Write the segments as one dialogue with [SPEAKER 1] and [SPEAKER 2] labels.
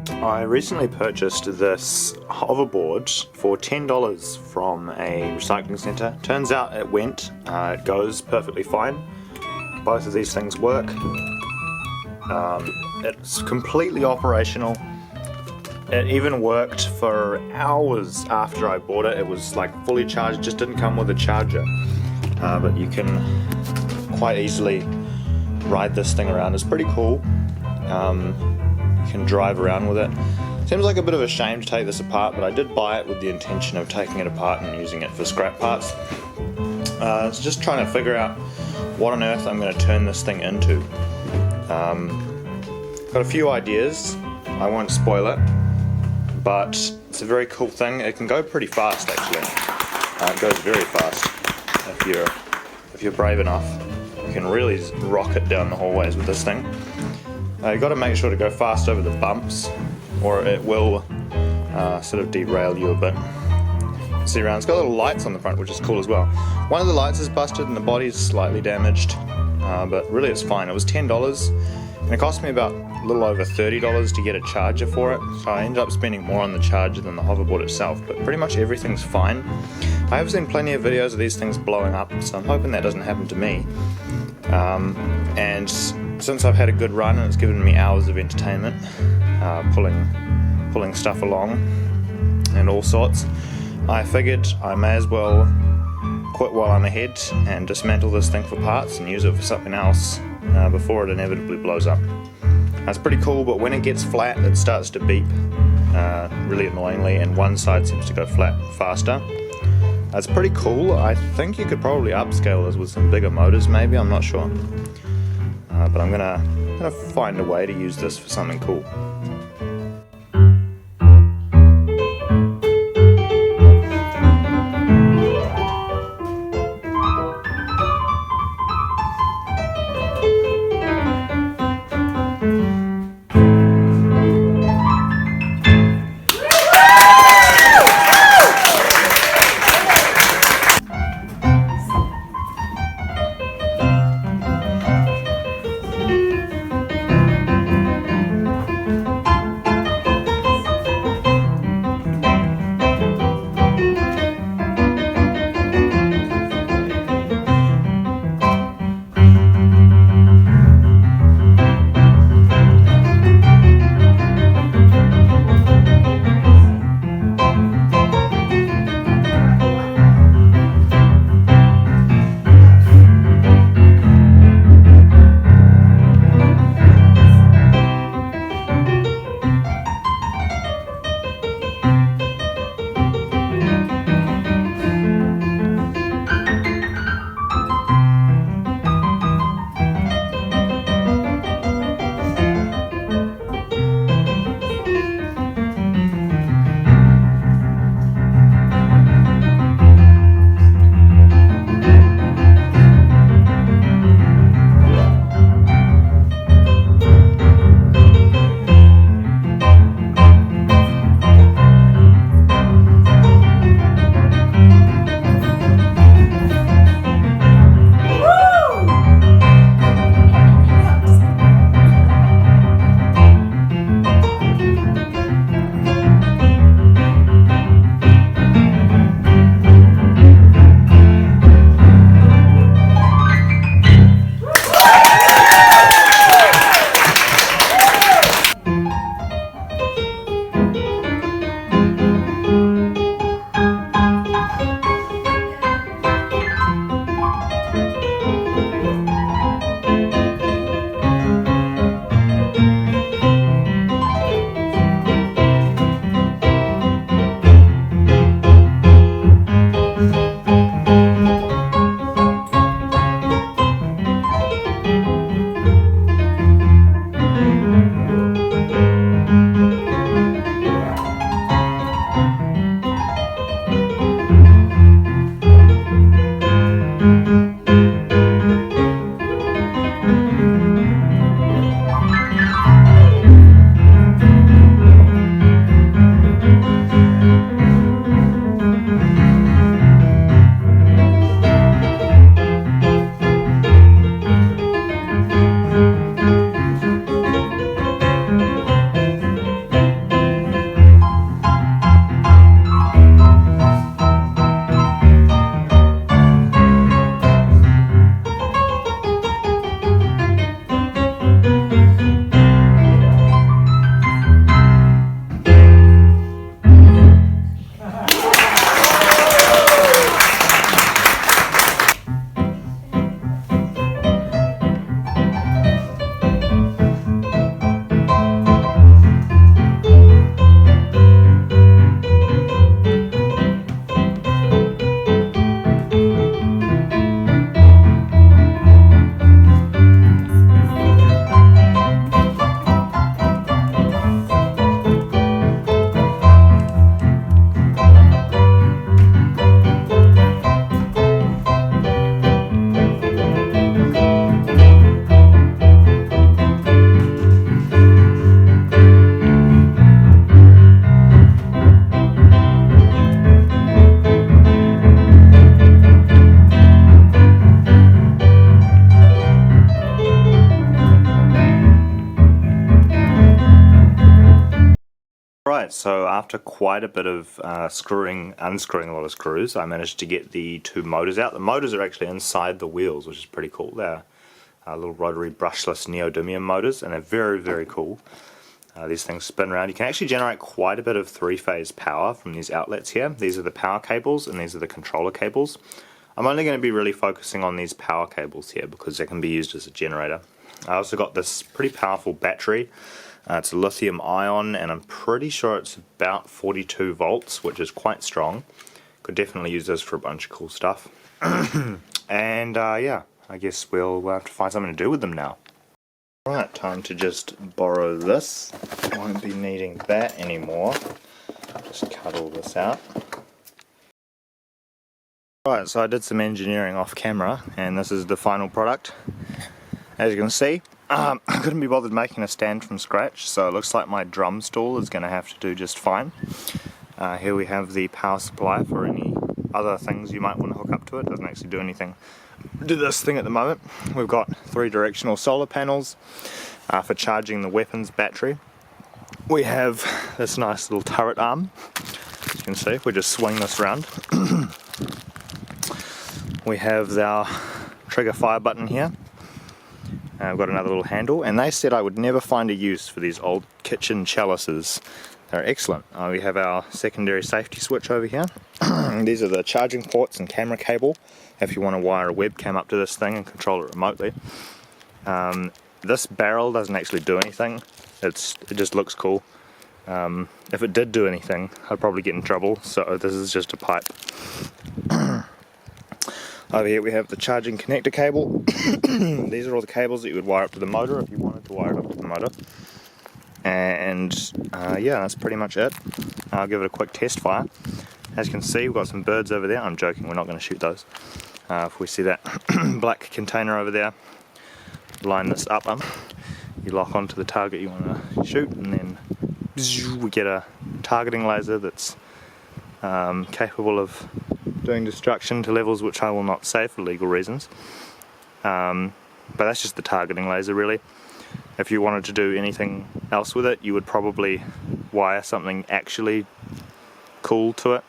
[SPEAKER 1] I recently purchased this hoverboard for $10 from a recycling centre. Turns out it it goes perfectly fine. Both of these things work. It's completely operational. It even worked for hours after I bought it. It was like fully charged, just didn't come with a charger. But you can quite easily ride this thing around. It's pretty cool. You can drive around with it. Seems like a bit of a shame to take this apart, but I did buy it with the intention of taking it apart and using it for scrap parts. It's just trying to figure out what on earth I'm going to turn this thing into. Got a few ideas. I won't spoil it, but it's a very cool thing. It can go pretty fast actually. It goes very fast if you're brave enough. You can really rock it down the hallways with this thing. You've got to make sure to go fast over the bumps, or it will sort of derail you a bit. See around, it's got little lights on the front, which is cool as well. One of the lights is busted and the body's slightly damaged, but really it's fine. It was $10 and it cost me about a little over $30 to get a charger for it, so I ended up spending more on the charger than the hoverboard itself, but pretty much everything's fine. I have seen plenty of videos of these things blowing up, so I'm hoping that doesn't happen to me. And since I've had a good run and it's given me hours of entertainment, pulling stuff along and all sorts, I figured I may as well quit while I'm ahead and dismantle this thing for parts and use it for something else before it inevitably blows up. That's pretty cool, but when it gets flat it starts to beep really annoyingly, and one side seems to go flat faster. That's pretty cool. I think you could probably upscale this with some bigger motors maybe, I'm not sure. But I'm gonna find a way to use this for something cool. Right, so after quite a bit of unscrewing a lot of screws, I managed to get the two motors out. The motors are actually inside the wheels, which is pretty cool. They're little rotary brushless neodymium motors, and they're very, very cool. These things spin around. You can actually generate quite a bit of three-phase power from these outlets here. These are the power cables, and these are the controller cables. I'm only going to be really focusing on these power cables here because they can be used as a generator. I also got this pretty powerful battery. It's a lithium ion, and I'm pretty sure it's about 42 volts, which is quite strong. Could definitely use this for a bunch of cool stuff. And yeah, I guess we'll have to find something to do with them now. Right, time to just borrow this. Won't be needing that anymore. Just cut all this out. Right, so I did some engineering off camera, and this is the final product. As you can see, I couldn't be bothered making a stand from scratch, so it looks like my drum stool is going to have to do just fine. Here we have the power supply for any other things you might want to hook up to it. It doesn't actually do anything to this thing at the moment. We've got 3 directional solar panels for charging the weapons battery. We have this nice little turret arm. As you can see, if we just swing this around. We have our trigger fire button here. I've got another little handle, and they said I would never find a use for these old kitchen chalices. They're excellent. We have our secondary safety switch over here. These are the charging ports and camera cable if you want to wire a webcam up to this thing and control it remotely. This barrel doesn't actually do anything. It just looks cool. If it did do anything, I'd probably get in trouble, so this is just a pipe. Over here we have the charging connector cable. These are all the cables that you would wire up to the motor if you wanted to wire it up to the motor. And yeah, that's pretty much it. I'll give it a quick test fire. As you can see, we've got some birds over there. I'm joking, we're not going to shoot those. If we see that black container over there, line this up. You lock onto the target you want to shoot, and then we get a targeting laser that's capable of doing destruction to levels which I will not say for legal reasons. But that's just the targeting laser, really. If you wanted to do anything else with it, you would probably wire something actually cool to it.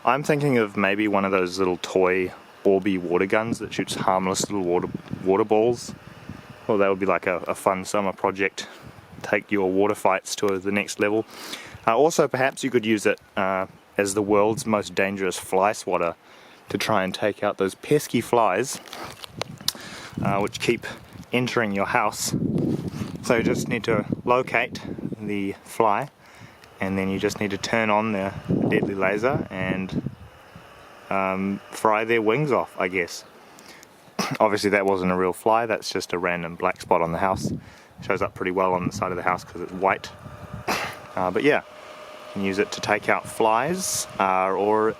[SPEAKER 1] I'm thinking of maybe one of those little toy Orby water guns that shoots harmless little water balls. Well, that would be like a fun summer project. Take your water fights to the next level. Also, perhaps you could use it as the world's most dangerous fly swatter to try and take out those pesky flies which keep entering your house. So you just need to locate the fly, and then you just need to turn on the deadly laser and fry their wings off, I guess. Obviously that wasn't a real fly, that's just a random black spot on the house. Shows up pretty well on the side of the house because it's white. But yeah, you can use it to take out flies or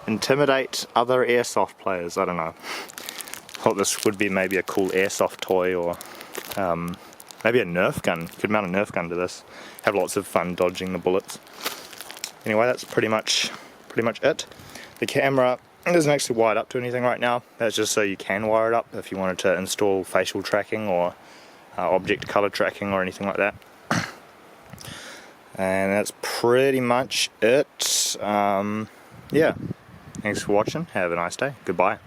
[SPEAKER 1] intimidate other airsoft players. I don't know. Thought this would be maybe a cool airsoft toy, or maybe a nerf gun. You could mount a nerf gun to this. Have lots of fun dodging the bullets. Anyway, that's pretty much it. The camera isn't actually wired up to anything right now. That's just so you can wire it up if you wanted to install facial tracking or object color tracking or anything like that. And that's pretty much it. Yeah, thanks for watching. Have a nice day. Goodbye.